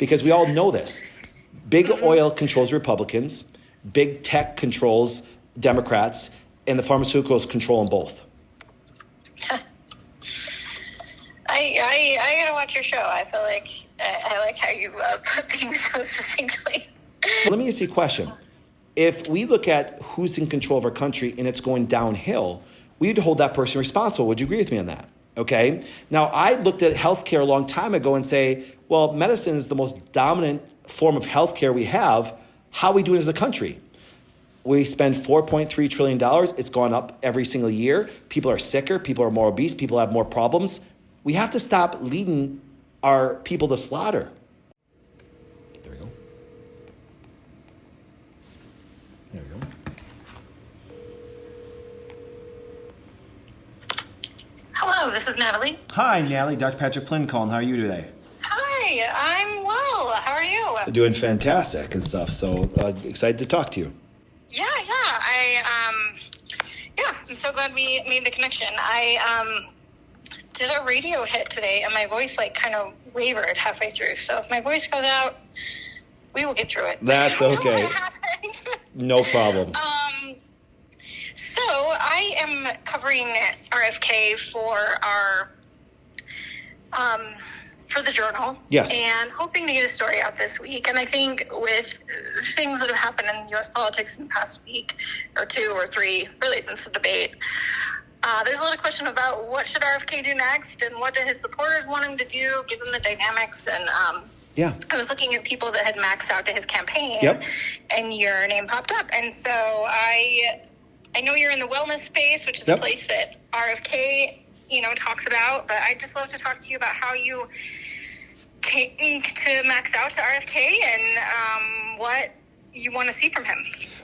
because we all know this. Big oil controls Republicans, big tech controls Democrats, and the pharmaceuticals control them both. I gotta watch your show. I feel like I like how you put things so succinctly. Let me ask you a question. If we look at who's in control of our country and it's going downhill, we need to hold that person responsible. Would you agree with me on that? Okay. Now, I looked at healthcare a long time ago and say, well, medicine is the most dominant form of healthcare we have. How are we doing as a country? We spend $4.3 trillion. It's gone up every single year. People are sicker. People are more obese. People have more problems. We have to stop leading our people to slaughter. There we go. There we go. Hello, this is Natalie. Hi, Natalie. Dr. Patrick Flynn calling. How are you today? Hi, I'm well. How are you? Doing fantastic and stuff. So excited to talk to you. Yeah. I'm so glad we made the connection. I did a radio hit today, and my voice kind of wavered halfway through. So if my voice goes out, we will get through it. That's okay. No problem. So I am covering RFK for our for the Journal. Yes. And hoping to get a story out this week. And I think with things that have happened in U.S. politics in the past week or two or three, really since the debate, there's a lot of question about what should RFK do next and what do his supporters want him to do, given the dynamics. And yeah, I was looking at people that had maxed out to his campaign, yep, and your name popped up. And so I know you're in the wellness space, which is yep, a place that RFK, talks about, but I'd just love to talk to you about how you came to max out to RFK and what you want to see from him.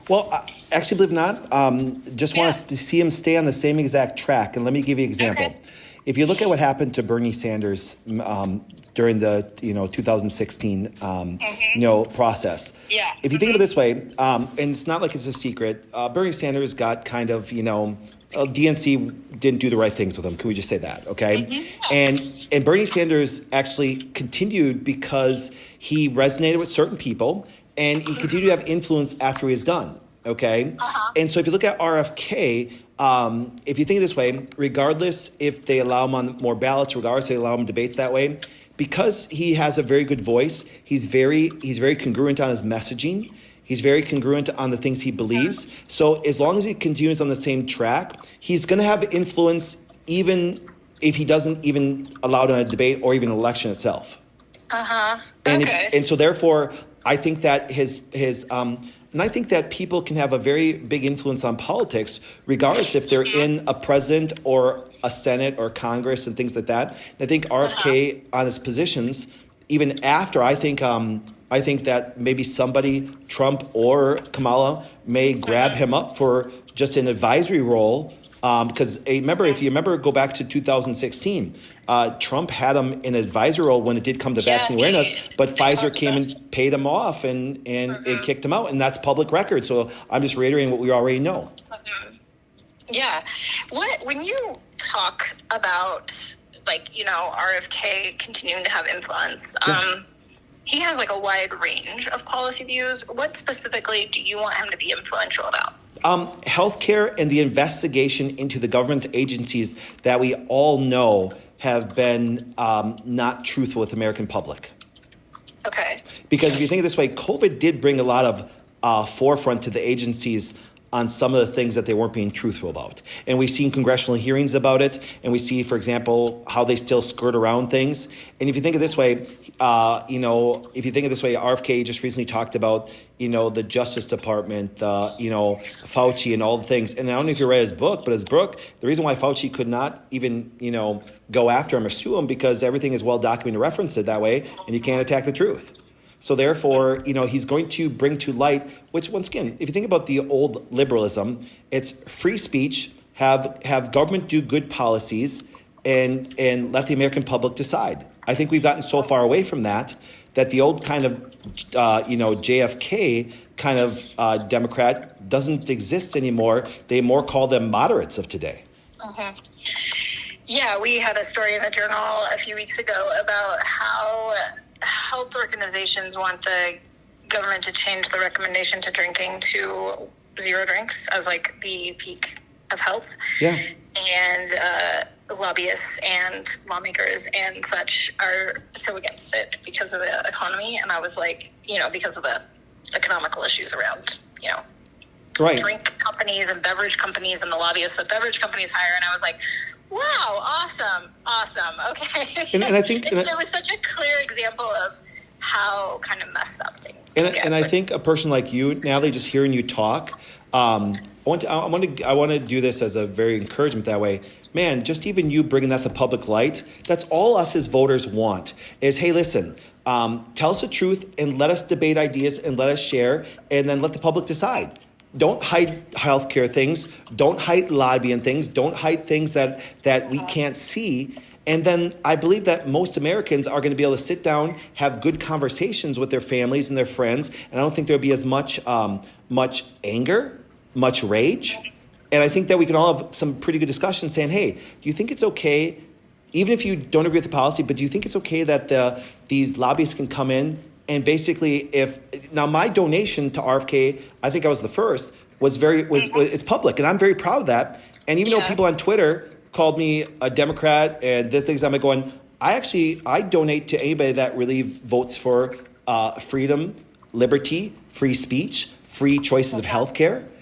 Well, actually, believe it or not, just want us to see him stay on the same exact track. And let me give you an example. Okay. If you look at what happened to Bernie Sanders during the 2016 process, Yeah. if you think of it this way, and it's not like it's a secret, Bernie Sanders got kind of DNC didn't do the right things with him. Can we just say that? Okay. Mm-hmm. And Bernie Sanders actually continued because he resonated with certain people and he continued to have influence after he was done. Okay. Uh-huh. And so if you look at RFK, if you think of it this way, regardless if they allow him on more ballots, regardless if they allow him debates that way, because he has a very good voice, he's very congruent on his messaging. He's very congruent on the things he believes. So as long as he continues on the same track, he's going to have influence even if he doesn't even allow it on a debate or even an election itself. Uh-huh. Okay. And so therefore, I think that and I think that people can have a very big influence on politics, regardless if they're in a president or a Senate or Congress and things like that. And I think RFK on his positions, even after, I think that maybe somebody, Trump or Kamala, may grab him up for just an advisory role. Because if you remember, go back to 2016, Trump had him in an advisory role when it did come to vaccine awareness, but Pfizer came and paid him off and it kicked him out, and that's public record. So I'm just reiterating what we already know. Yeah. When you talk about RFK continuing to have influence, he has a wide range of policy views. What specifically do you want him to be influential about? Healthcare and the investigation into the government agencies that we all know have been not truthful with the American public. Okay. Because if you think of it this way, COVID did bring a lot of forefront to the agencies on some of the things that they weren't being truthful about. And we've seen congressional hearings about it. And we see, for example, how they still skirt around things. And if you think of it this way, RFK just recently talked about, the Justice Department, Fauci and all the things. And I don't know if you read his book, but the reason why Fauci could not even, go after him or sue him, because everything is well documented, referenced it that way, and you can't attack the truth. So therefore, he's going to bring to light, which once again, if you think about the old liberalism, it's free speech, have government do good policies, and let the American public decide. I think we've gotten so far away from that the old kind of, JFK kind of Democrat doesn't exist anymore. They more call them moderates of today. Okay. Yeah, we had a story in the Journal a few weeks ago about how health organizations want the government to change the recommendation to drinking to 0 drinks as like the peak of health. Yeah. And lobbyists and lawmakers and such are so against it because of the economy. And I was like, because of the economical issues around, right. drink companies and beverage companies and the lobbyists that beverage companies hire. And I was like, wow, awesome. Okay. And I think it was such a clear example of how kind of messed up things can get. And I think a person like you, Natalie, just hearing you talk, I want to do this as a very encouragement that way. Man, just even you bringing that to public light, that's all us as voters want is, hey, listen, tell us the truth and let us debate ideas and let us share and then let the public decide. Don't hide healthcare things. Don't hide lobbying things. Don't hide things that we can't see. And then I believe that most Americans are going to be able to sit down, have good conversations with their families and their friends. And I don't think there'll be as much anger, much rage. And I think that we can all have some pretty good discussions saying, hey, do you think it's okay, even if you don't agree with the policy, but do you think it's okay that these lobbyists can come in and basically now my donation to RFK, I think I was the first, it's public. And I'm very proud of that. And even though people on Twitter called me a Democrat and did things, I'm going, I donate to anybody that really votes for freedom, liberty, free speech, free choices of healthcare.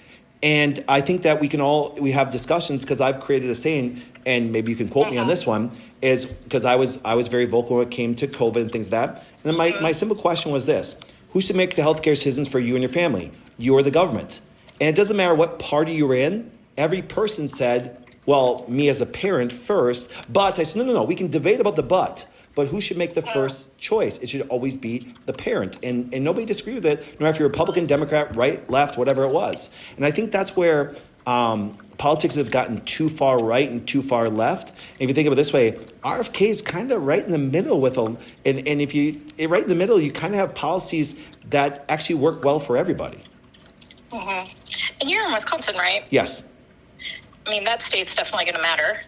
And I think that we have discussions because I've created a saying, and maybe you can quote me on this one, is because I was very vocal when it came to COVID and things like that. And then my simple question was this: who should make the healthcare decisions for you and your family? You or the government? And it doesn't matter what party you were in. Every person said, well, me as a parent first, but I said, no, we can debate about the but who should make the first choice? It should always be the parent. And nobody disagreed with it, no matter if you're Republican, Democrat, right, left, whatever it was. And I think that's where politics have gotten too far right and too far left. And if you think of it this way, RFK is kind of right in the middle with them. And if right in the middle, you kind of have policies that actually work well for everybody. Mm-hmm. And you're in Wisconsin, right? Yes. I mean, that state's definitely going to matter.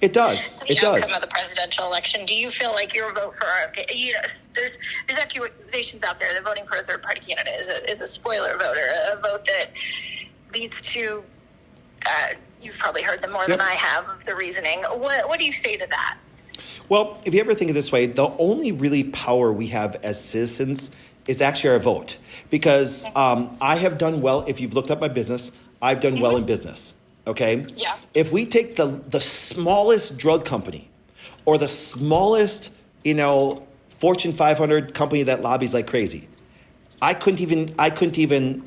It does. The outcome of the presidential election. Do you feel like your vote for RFK? There's accusations out there that voting for a third party candidate is a spoiler vote, or a vote that leads to. You've probably heard them more than I have of the reasoning. What do you say to that? Well, if you ever think of it this way, the only really power we have as citizens is actually our vote. Because I have done well. If you've looked up my business, I've done well in business. Okay? Yeah. If we take the smallest drug company or the smallest, Fortune 500 company that lobbies like crazy, I couldn't even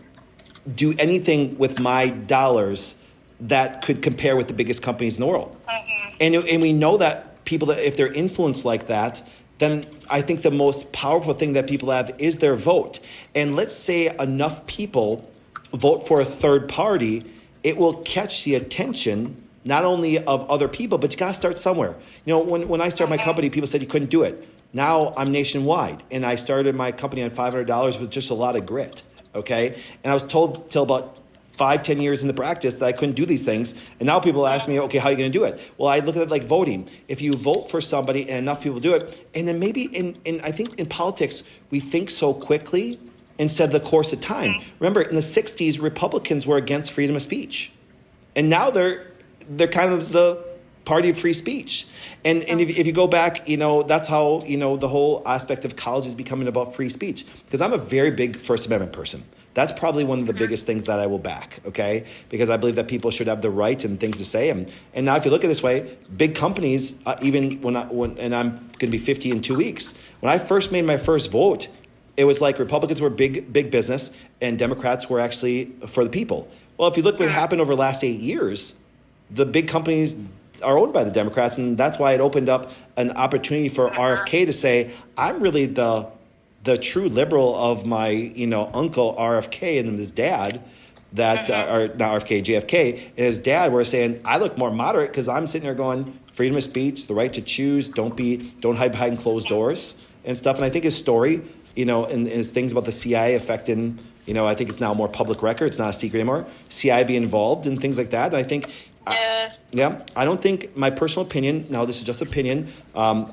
do anything with my dollars that could compare with the biggest companies in the world. Mm-hmm. And we know that people, that if they're influenced like that, then I think the most powerful thing that people have is their vote. And let's say enough people vote for a third party, it will catch the attention not only of other people, but you got to start somewhere. When I started my company, people said you couldn't do it. Now I'm nationwide, and I started my company on $500 with just a lot of grit, okay? And I was told till about 5-10 years in the practice that I couldn't do these things. And now people ask me, okay, how are you going to do it? Well, I look at it like voting. If you vote for somebody and enough people do it, and then maybe I think in politics, we think so quickly instead of the course of time. Remember, in the 60s, Republicans were against freedom of speech. And now they're kind of the party of free speech. And if you go back, that's how, the whole aspect of college is becoming about free speech. Because I'm a very big First Amendment person. That's probably one of the biggest things that I will back, okay? Because I believe that people should have the right and things to say. And now if you look at it this way, big companies, even when I'm going to be 50 in 2 weeks, when I first made my first vote, it was like Republicans were big business and Democrats were actually for the people. Well, if you look what happened over the last 8 years, the big companies are owned by the Democrats, and that's why it opened up an opportunity for RFK to say, I'm really the true liberal of my uncle RFK and his dad, that or not RFK, JFK, and his dad were saying, I look more moderate because I'm sitting there going, freedom of speech, the right to choose, don't hide behind closed doors and stuff. And I think his story, and his things about the CIA affecting, I think it's now more public record. It's not a secret anymore. CIA being involved and things like that. And I think, Yeah, I don't think, my personal opinion. Now, this is just opinion. I'm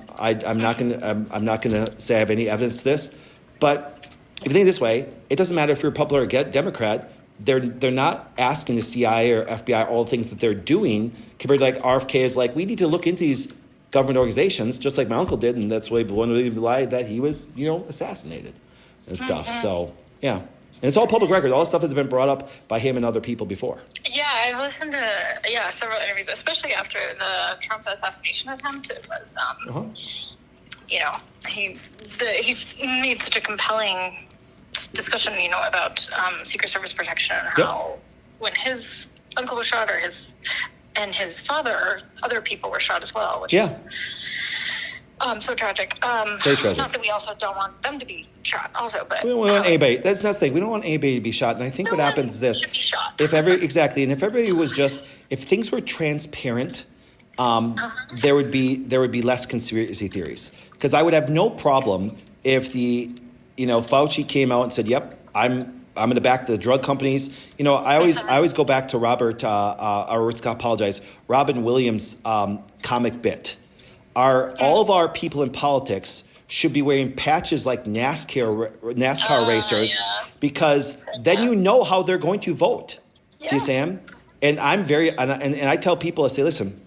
not gonna say I have any evidence to this, but if you think this way, it doesn't matter if you're Republican or Democrat. They're not asking the CIA or FBI all the things that they're doing compared to like RFK is like, we need to look into these government organizations just like my uncle did, and that's why one of the lie that he was assassinated and stuff. So yeah, and it's all public record. All this stuff has been brought up by him and other people before. Yeah, I've listened to several interviews, especially after the Trump assassination attempt. It was he made such a compelling discussion, about Secret Service protection and how when his uncle was shot, and his father, other people were shot as well, which is so tragic. Very tragic. Not that we also don't want them to be shot, also, but we don't want anybody. That's the thing. We don't want anybody to be shot. And I think what happens is this: should be shot. if everybody was if things were transparent, there would be less conspiracy theories. Because I would have no problem if Fauci came out and said, "Yep, I'm going to back the drug companies." I always go back to Robin Williams' comic bit. All of our people in politics should be wearing patches like NASCAR racers, because then you know how they're going to vote. Do you see him? And I'm and I tell people, I say, listen,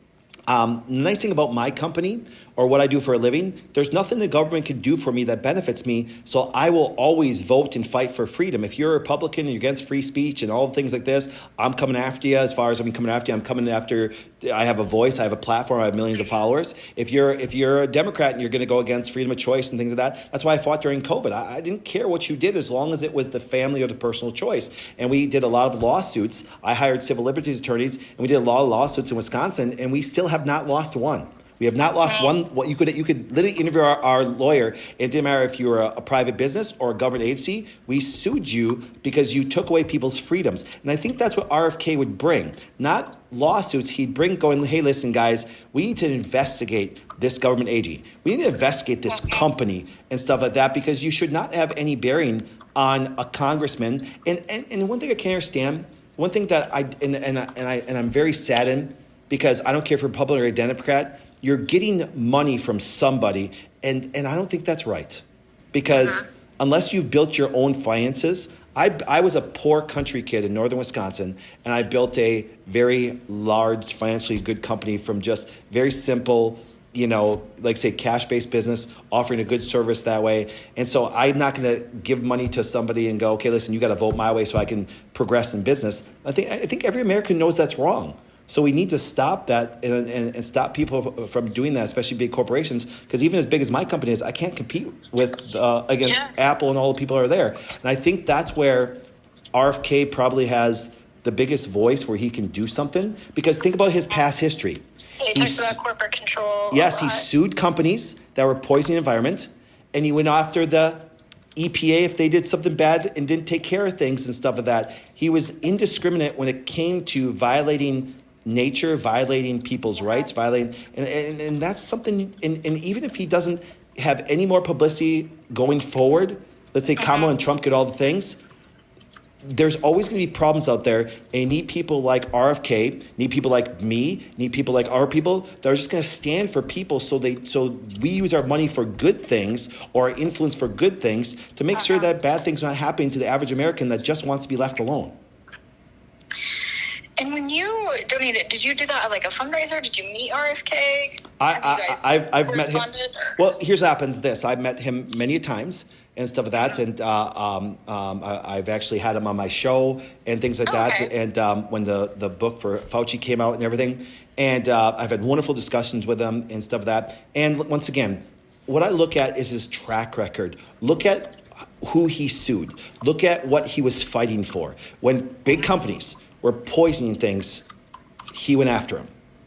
the nice thing about my company or what I do for a living, there's nothing the government can do for me that benefits me. So I will always vote and fight for freedom. If you're a Republican and you're against free speech and all things like this, I'm coming after you. As far as I'm coming after you, I'm coming after. I have a voice, I have a platform, I have millions of followers. If you're a Democrat and you're going to go against freedom of choice and things like that, that's why I fought during COVID. I didn't care what you did as long as it was the family or the personal choice. And we did a lot of lawsuits. I hired civil liberties attorneys, and we did a lot of lawsuits in Wisconsin, and we still have not lost one. We have not lost one. What you could literally interview our lawyer. It didn't matter if you were a private business or a government agency. We sued you because you took away people's freedoms. And I think that's what RFK would bring. Not lawsuits. He'd bring going, hey, listen, guys, we need to investigate this government agency. We need to investigate this company and stuff like that, because you should not have any bearing on a congressman. And one thing I can't understand, one thing that I'm very saddened, because I don't care if you're Republican or a Democrat, you're getting money from somebody, and I don't think that's right. Because unless you've built your own finances, I was a poor country kid in northern Wisconsin, and I built a very large, financially good company from just very simple, like say cash-based business, offering a good service that way. And so I'm not going to give money to somebody and go, okay, listen, you got to vote my way so I can progress in business. I think every American knows that's wrong. So we need to stop that and stop people from doing that, especially big corporations. Because even as big as my company is, I can't compete with against Apple and all the people that are there. And I think that's where RFK probably has the biggest voice, where he can do something. Because think about his past history. He talks about corporate control. Yes, he sued companies that were poisoning the environment, and he went after the EPA if they did something bad and didn't take care of things and stuff like that. He was indiscriminate when it came to violating nature, violating people's rights, and that's something. And even if he doesn't have any more publicity going forward, let's say Kamala and Trump get all the things, there's always going to be problems out there, and you need people like RFK, need people like me, need people like our people that are just going to stand for people, so we use our money for good things or our influence for good things to make sure that bad things are not happening to the average American that just wants to be left alone. And when you donated, did you do that at like a fundraiser? Did you meet RFK? I've met him. Well, here's what happens. I've met him many times and stuff like that, and I've actually had him on my show and things like that. And when the book for Fauci came out and everything, and I've had wonderful discussions with him and stuff like that. And once again, what I look at is his track record. Look at who he sued. Look at what he was fighting for. When big companies were poisoning things, he went after them.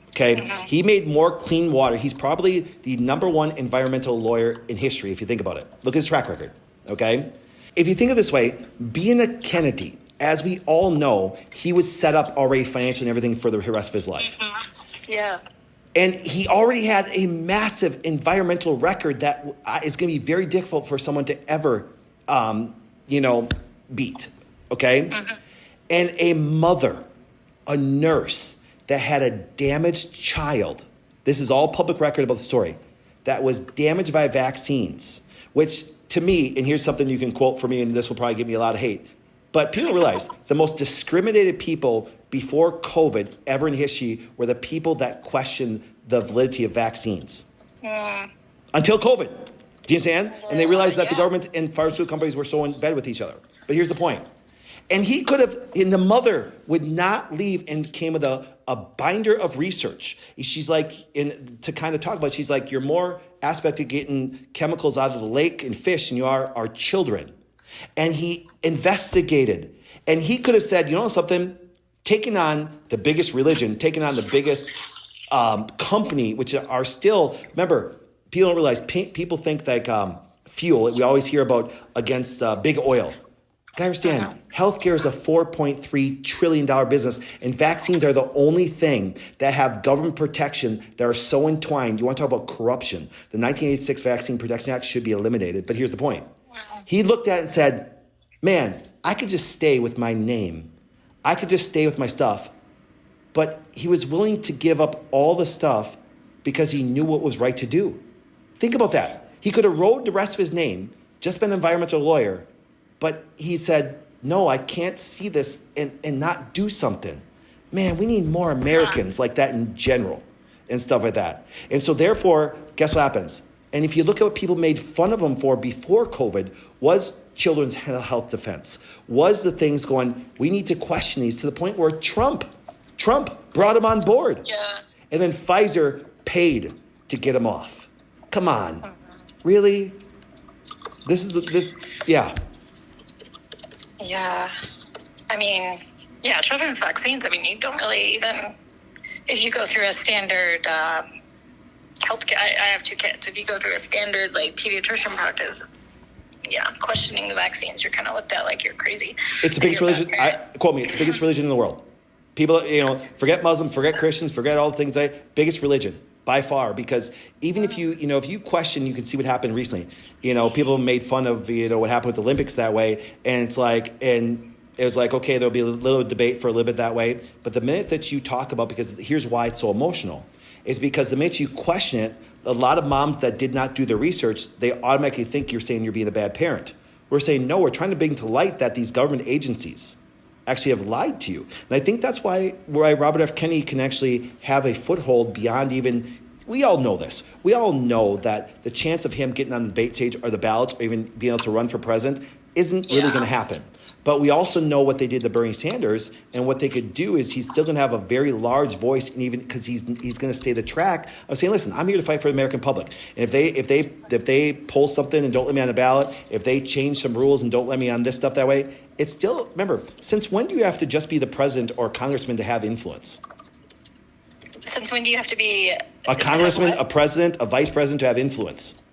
Okay, he made more clean water. He's probably the number one environmental lawyer in history, if you think about it. Look at his track record. Okay, if you think of it this way, being a Kennedy, as we all know, he was set up already financially and everything for the rest of his life. Yeah. And he already had a massive environmental record that is going to be very difficult for someone to ever, beat. Okay. And a mother, a nurse, that had a damaged child. This is all public record about the story, that was damaged by vaccines, which to me, and here's something you can quote for me, and this will probably give me a lot of hate, but people realize the most discriminated people before COVID ever in history were the people that questioned the validity of vaccines. Until COVID. Do you understand? And they realized that the government and pharmaceutical companies were so in bed with each other. But here's the point. And he could have, and the mother would not leave and came with a binder of research. She's like, to kind of talk about, she's like, you're more aspect of getting chemicals out of the lake and fish than you are our children. And he investigated. And he could have said, you know something, taking on the biggest religion, taking on the biggest company, which are still, remember, people don't realize, people think like fuel, we always hear about against big oil. You understand, healthcare is a $4.3 trillion business, and vaccines are the only thing that have government protection that are so entwined. You want to talk about corruption. The 1986 Vaccine Protection Act should be eliminated, but here's the point. He looked at it and said, man, I could just stay with my name. I could just stay with my stuff. But he was willing to give up all the stuff because he knew what was right to do. Think about that. He could have wrote the rest of his name, just been an environmental lawyer, but he said, no, I can't see this and not do something. Man, we need more Americans like that in general and stuff like that. And so therefore, guess what happens? And if you look at what people made fun of him for before COVID, was children's health defense, was the things going, we need to question these, to the point where Trump brought him on board. Yeah. And then Pfizer paid to get him off. Come on. Really? Yeah. Yeah. I mean, yeah, children's vaccines, I mean, you don't really even, if you go through a standard healthcare, I have 2 kids. If you go through a standard like pediatrician practice, it's, questioning the vaccines, you're kind of looked at like you're crazy. It's the biggest religion, quote me, it's the biggest religion in the world. People, forget Muslims, forget Christians, forget all the things, biggest religion by far, because even if you question, you can see what happened recently. People made fun of, what happened with the Olympics that way. And it's like, and it was like, okay, there'll be a little debate for a little bit that way. But the minute that you talk about, because here's why it's so emotional, is because the minute you question it, a lot of moms that did not do the research, they automatically think you're saying you're being a bad parent. We're saying, no, we're trying to bring to light that these government agencies actually have lied to you. And I think that's why Robert F. Kennedy can actually have a foothold beyond even, we all know this. We all know that the chance of him getting on the debate stage or the ballots or even being able to run for president isn't really going to happen. But we also know what they did to Bernie Sanders, and what they could do is he's still going to have a very large voice, and even because he's going to stay the track of saying, listen, I'm here to fight for the American public. And if they pull something and don't let me on the ballot, if they change some rules and don't let me on this stuff that way, it's still, remember, since when do you have to just be the president or congressman to have influence? Since when do you have to be a congressman, a president, a vice president to have influence?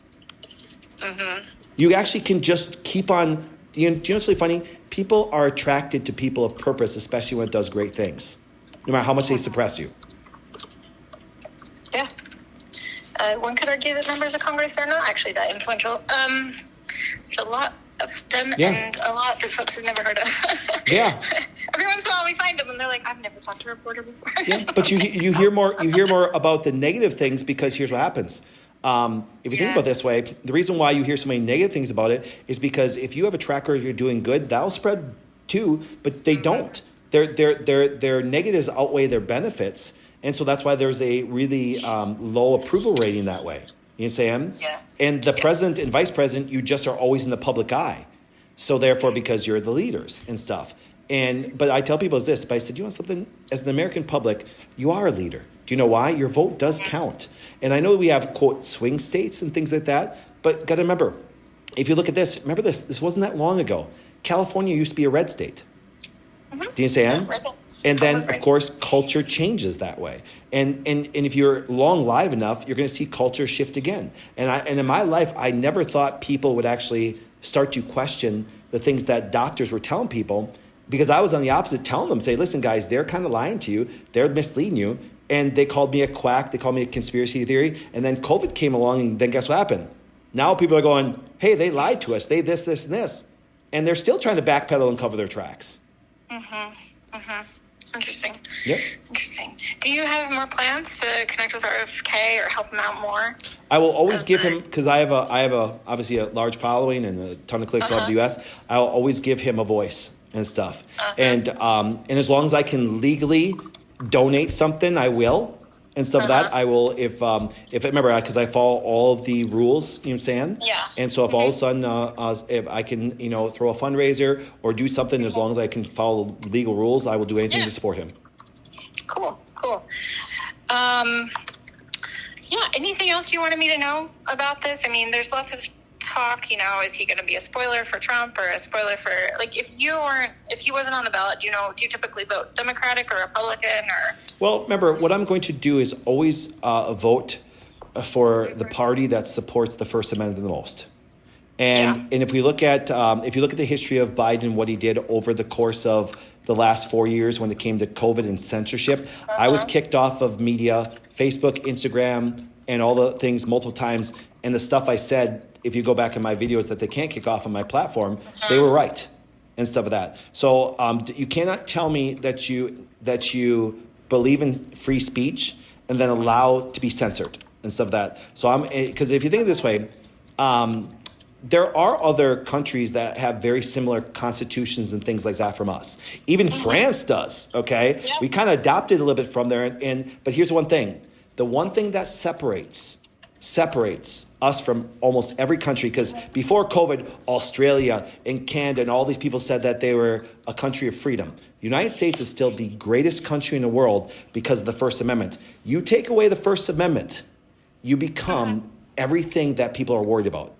Mm-hmm. You actually can just keep on. Do you know what's really funny? People are attracted to people of purpose, especially when it does great things, no matter how much they suppress you. Yeah. One could argue that members of Congress are not actually that influential. There's a lot of them, and a lot that folks have never heard of. Yeah. Every once in a while we find them, and they're like, "I've never talked to a reporter before." Yeah, but you hear more about the negative things, because here's what happens. If you think about it this way, the reason why you hear so many negative things about it is because if you have a track record, you're doing good, that'll spread too, but they don't. Their negatives outweigh their benefits, and so that's why there's a really low approval rating that way. You understand? Yeah. And the president and vice president, you just are always in the public eye. So therefore, because you're the leaders and stuff. But I tell people this, but I said, you want something? As an American public, you are a leader. Do you know why? Your vote does count. And I know we have, quote, swing states and things like that, but got to remember, if you look at this, remember this wasn't that long ago. California used to be a red state. Mm-hmm. Do you understand? And then, of course, culture changes that way. And if you're long live enough, you're going to see culture shift again. And in my life, I never thought people would actually start to question the things that doctors were telling people, because I was on the opposite, telling them, say, listen, guys, they're kind of lying to you. They're misleading you. And they called me a quack. They called me a conspiracy theory. And then COVID came along, and then guess what happened? Now people are going, hey, they lied to us. They this, and this. And they're still trying to backpedal and cover their tracks. Mm-hmm. Mm-hmm. Interesting. Yep. Interesting. Do you have more plans to connect with RFK or help him out more? I will always give him, because I have obviously a large following and a ton of clicks all over the U.S. I'll always give him a voice and stuff. And as long as I can legally donate something, I will. And stuff that I will, if remember, because I follow all of the rules, you know what I'm saying? Yeah. And so if all of a sudden, if I can, throw a fundraiser or do something, as long as I can follow legal rules, I will do anything to support him. Cool. Anything else you wanted me to know about this? I mean, there's lots of talk, is he going to be a spoiler for Trump or a spoiler for, if he wasn't on the ballot, do you typically vote Democratic or Republican or? Well, remember, what I'm going to do is always vote for the party that supports the First Amendment the most. And if we look at the history of Biden, what he did over the course of the last 4 years when it came to COVID and censorship, I was kicked off of media, Facebook, Instagram, and all the things multiple times. And the stuff I said, if you go back in my videos that they can't kick off on my platform, they were right and stuff of that. So you cannot tell me that you believe in free speech and then allow to be censored and stuff of that. So because if you think this way, there are other countries that have very similar constitutions and things like that from us. Even France does, okay? Yep. We kind of adopted a little bit from there. But here's one thing. The one thing that separates us from almost every country, because before COVID, Australia and Canada and all these people said that they were a country of freedom. The United States is still the greatest country in the world because of the First Amendment. You take away the First Amendment, you become everything that people are worried about.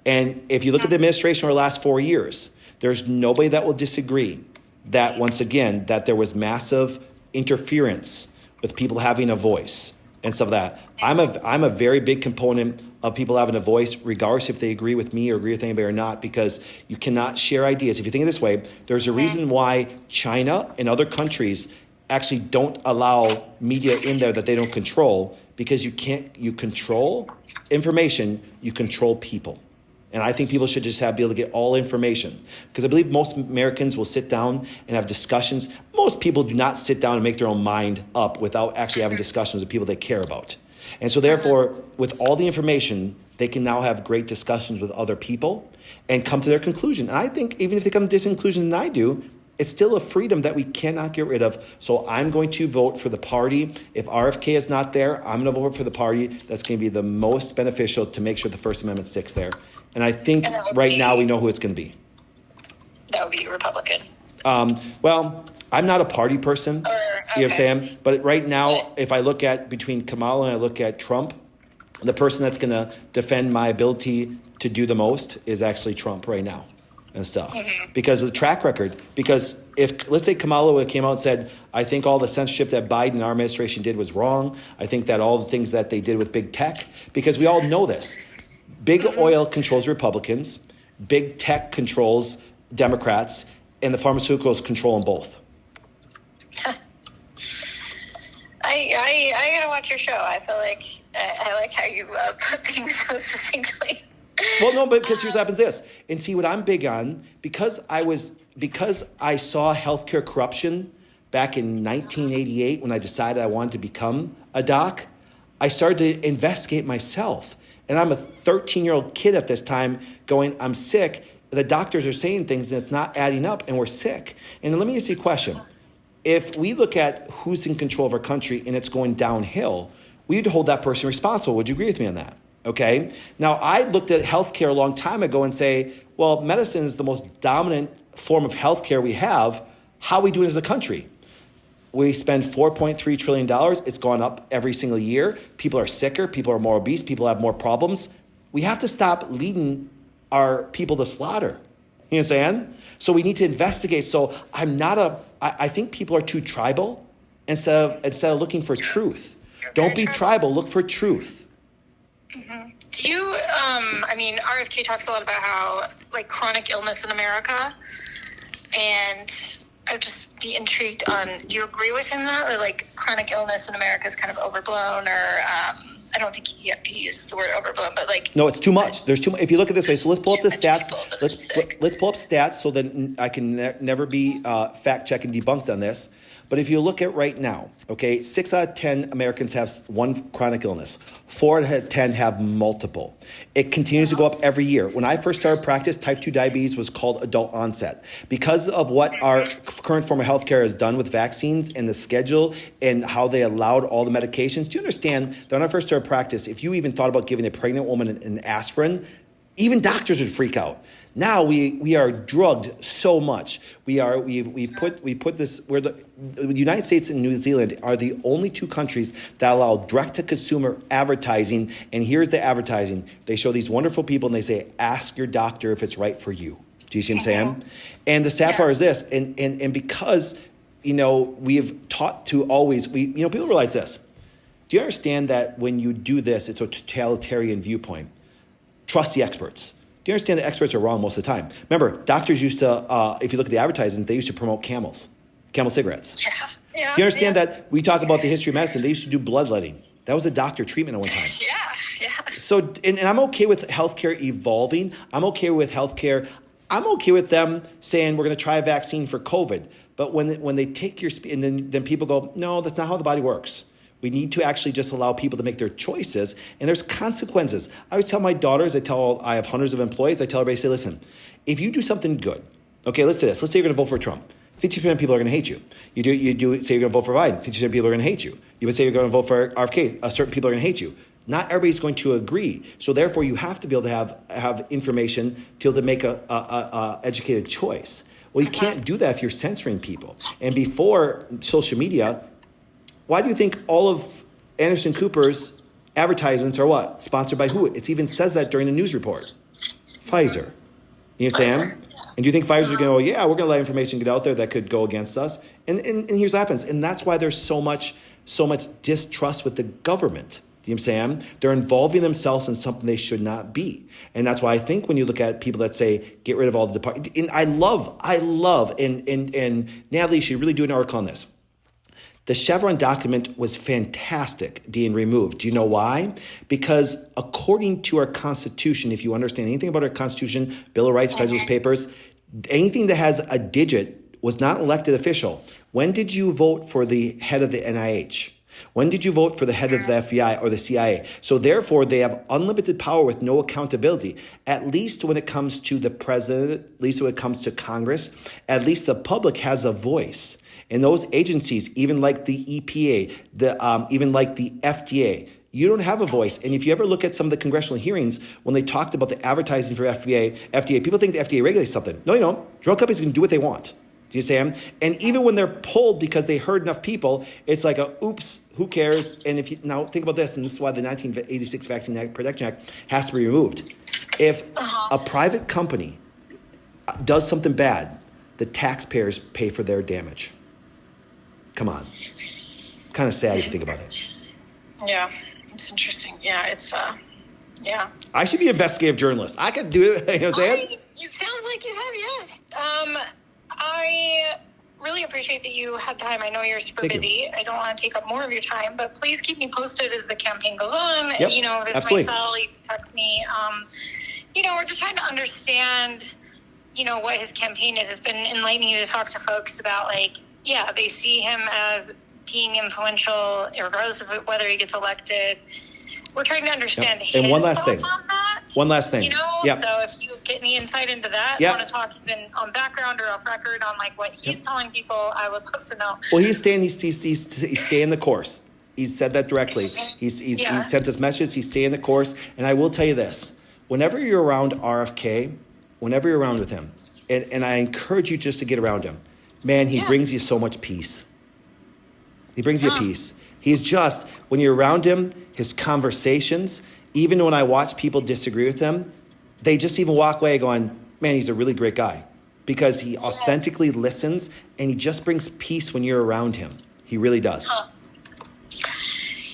And if you look at the administration over the last 4 years, there's nobody that will disagree that, once again, that there was massive interference with people having a voice and stuff like that. I'm a very big component of people having a voice, regardless if they agree with me or agree with anybody or not, because you cannot share ideas. If you think of it this way, there's a reason why China and other countries actually don't allow media in there that they don't control, because you control information, you control people. And I think people should just be able to get all information, because I believe most Americans will sit down and have discussions. Most people do not sit down and make their own mind up without actually having discussions with people they care about. And so therefore, with all the information, they can now have great discussions with other people and come to their conclusion. And I think even if they come to different conclusions than I do, it's still a freedom that we cannot get rid of. So I'm going to vote for the party. If RFK is not there, I'm going to vote for the party that's going to be the most beneficial to make sure the First Amendment sticks there. And I think right now we know who it's going to be. That would be Republican. Well, I'm not a party person, you know what I'm saying? But right now, if I look at between Kamala and I look at Trump, the person that's going to defend my ability to do the most is actually Trump right now and stuff. Because of the track record. Because if, let's say Kamala came out and said, I think all the censorship that Biden and our administration did was wrong. I think that all the things that they did with big tech, because we all know this. Big oil controls Republicans, big tech controls Democrats, and the pharmaceuticals control them both. I gotta watch your show. I feel like I like how you put things so succinctly. Well, no, but because here's what happens this. And see what I'm big on, because I saw healthcare corruption back in 1988 when I decided I wanted to become a doc, I started to investigate myself. And I'm a 13-year-old kid at this time going, I'm sick. The doctors are saying things and it's not adding up and we're sick. And let me ask you a question. If we look at who's in control of our country and it's going downhill, we need to hold that person responsible. Would you agree with me on that? Okay. Now, I looked at healthcare a long time ago and say, well, medicine is the most dominant form of healthcare we have. How are we doing as a country? We spend $4.3 trillion. It's gone up every single year. People are sicker. People are more obese. People have more problems. We have to stop leading our people to slaughter. You know what I'm saying? So we need to investigate. So I think people are too tribal instead of looking for truth. Don't be tribal. Look for truth. Mm-hmm. Do you, RFK talks a lot about how, chronic illness in America, and I'd just be intrigued on, do you agree with him that, chronic illness in America is kind of overblown, or, I don't think he uses the word overblown, but no, it's too much. There's too much. If you look at it this way, so let's pull up the stats. Let's pull up stats so that I can never be fact checked and debunked on this. But if you look at right now, okay, 6 out of 10 Americans have one chronic illness. 4 out of 10 have multiple. It continues to go up every year. When I first started practice, type 2 diabetes was called adult onset. Because of what our current form of healthcare has done with vaccines and the schedule and how they allowed all the medications, do you understand that when I first started practice, if you even thought about giving a pregnant woman an aspirin, even doctors would freak out. Now we are drugged so much. We put this where the United States and New Zealand are the only 2 countries that allow direct to consumer advertising. And here's the advertising. They show these wonderful people and they say, ask your doctor if it's right for you. Do you see what I'm saying? And the sad part is this, and because we have taught to always people realize this. Do you understand that when you do this, it's a totalitarian viewpoint? Trust the experts. Do you understand that experts are wrong most of the time? Remember, doctors used to, if you look at the advertising, they used to promote camel cigarettes. Yeah. Do you understand that we talk about the history of medicine? They used to do bloodletting. That was a doctor treatment at one time. Yeah. So, and I'm okay with healthcare evolving. I'm okay with healthcare. I'm okay with them saying we're going to try a vaccine for COVID. But when they take your, and then people go, no, that's not how the body works. We need to actually just allow people to make their choices, and there's consequences. I always tell my daughters, I have hundreds of employees, I tell everybody, say, listen, if you do something good, okay, let's say this. Let's say you're going to vote for Trump. 50% of people are going to hate you. You say you're going to vote for Biden. 50% of people are going to hate you. You would say you're going to vote for RFK. Certain people are going to hate you. Not everybody's going to agree. So therefore, you have to be able to have information to be able to make a educated choice. Well, you can't do that if you're censoring people. And before social media, why do you think all of Anderson Cooper's advertisements are what? Sponsored by who? It even says that during the news report. Pfizer. You know what I'm saying? And do you think Pfizer's going to go, yeah, we're going to let information get out there that could go against us? And here's what happens. And that's why there's so much distrust with the government. Do you know what I'm saying? They're involving themselves in something they should not be. And that's why I think when you look at people that say, get rid of all the departments, and I love, and Natalie should really do an article on this. The Chevron document was fantastic being removed. Do you know why? Because according to our Constitution, if you understand anything about our Constitution, Bill of Rights, Federalist Papers, anything that has a digit was not an elected official. When did you vote for the head of the NIH? When did you vote for the head of the FBI or the CIA? So therefore, they have unlimited power with no accountability, at least when it comes to the president, at least when it comes to Congress, at least the public has a voice. And those agencies, even like the EPA, even like the FDA, you don't have a voice. And if you ever look at some of the congressional hearings, when they talked about the advertising for FDA, people think the FDA regulates something. No, you don't. Drug companies can do what they want. Do you see them? And even when they're pulled because they heard enough people, it's like oops, who cares? And if you now think about this, and this is why the 1986 Vaccine Protection Act has to be removed. If a private company does something bad, the taxpayers pay for their damage. Come on. Kind of sad if you think about it. Yeah, it's interesting. Yeah, it's, yeah. I should be an investigative journalist. I could do it. You know what I'm saying? It sounds like you have, yeah. I really appreciate that you had time. I know you're super busy. I don't want to take up more of your time, but please keep me posted as the campaign goes on. Yep, This absolutely. is my cell. You can text me. We're just trying to understand, what his campaign is. It's been enlightening to talk to folks about, they see him as being influential, regardless of whether he gets elected. We're trying to understand his and one last thoughts thing. on that. One last thing. Yep. So if you get any insight into that, Yep. want to talk even on background or off record on what he's telling people, I would love to know. Well, he's staying the course. He's said that directly. He sent us messages. He's staying the course. And I will tell you this: whenever you're around RFK, whenever you're around with him, and I encourage you just to get around him, man, he brings you so much peace. He brings you peace. He's just, when you're around him, his conversations, even when I watch people disagree with him, they just even walk away going, man, he's a really great guy. Because he authentically listens and he just brings peace when you're around him. He really does.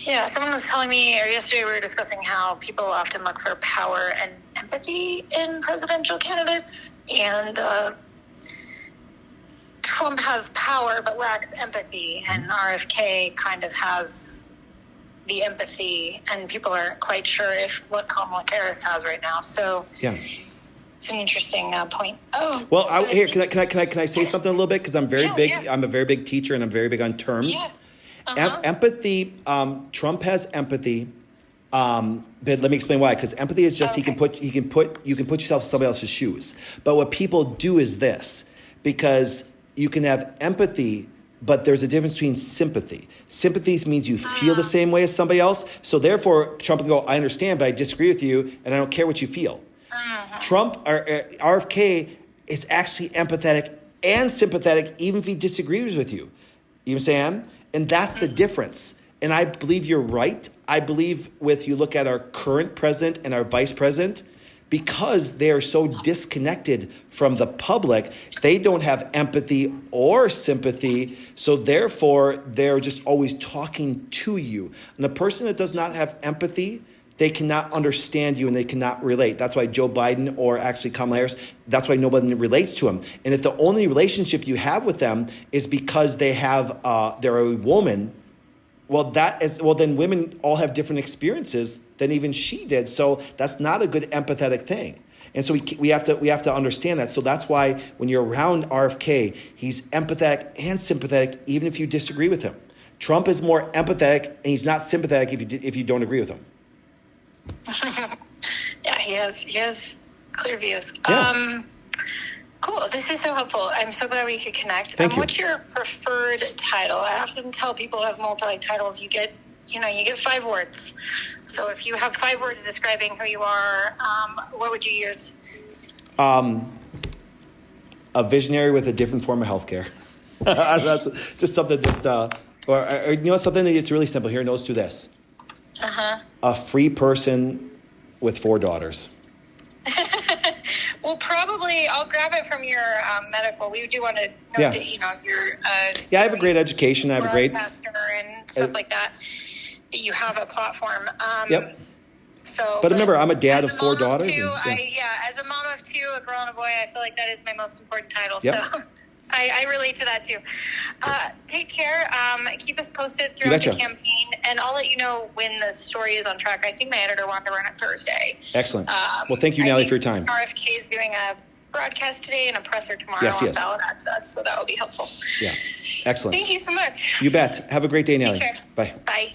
Yeah, someone was telling me, or yesterday we were discussing how people often look for power and empathy in presidential candidates. And Trump has power but lacks empathy, and RFK kind of has the empathy, and people aren't quite sure what Kamala Harris has right now. So it's It's an interesting point. Oh, Well, here, can I say something a little bit? Because I'm very big. Yeah. I'm a very big teacher, and I'm very big on terms. Yeah. Empathy. Trump has empathy. But let me explain why. Because empathy is just you can put yourself in somebody else's shoes. But what people do is this, because you can have empathy, but there's a difference between sympathy. Sympathy means you feel the same way as somebody else. So therefore, Trump can go, I understand, but I disagree with you, and I don't care what you feel. Trump, or RFK, is actually empathetic and sympathetic, even if he disagrees with you. You know what I'm saying? And that's the difference. And I believe you're right. I believe you look at our current president and our vice president, because they are so disconnected from the public, they don't have empathy or sympathy. So therefore, they're just always talking to you. And the person that does not have empathy, they cannot understand you and they cannot relate. That's why Joe Biden, or actually Kamala Harris, that's why nobody relates to him. And if the only relationship you have with them is because they're a woman, then women all have different experiences than even she did. So that's not a good empathetic thing. And so we have to understand that. So that's why when you're around RFK, he's empathetic and sympathetic, even if you disagree with him. Trump is more empathetic and he's not sympathetic if you don't agree with him. Yeah, he has clear views. Yeah. Cool. This is so helpful. I'm so glad we could connect. Thank you. What's your preferred title? I often tell people who have multi-titles, you get 5 words. So if you have 5 words describing who you are, what would you use? A visionary with a different form of healthcare. That's just something or something that's really simple. Here, let's do this. A free person with 4 daughters. Well, probably I'll grab it from your medical. We do want to know that you're. I have a great education. I have a great pastor and stuff like that. You have a platform. Yep. So, but remember, I'm a dad of 4 daughters. As a mom of 2, a girl and a boy, I feel like that is my most important title. Yep. So I relate to that too. Take care. Keep us posted throughout the campaign, and I'll let you know when the story is on track. I think my editor wanted to run it Thursday. Excellent. Well, thank you, Natalie, for your time. RFK is doing a broadcast today and a presser tomorrow on Ballot Access, so that will be helpful. Yeah. Excellent. Thank you so much. You bet. Have a great day, Natalie. Take care. Bye. Bye.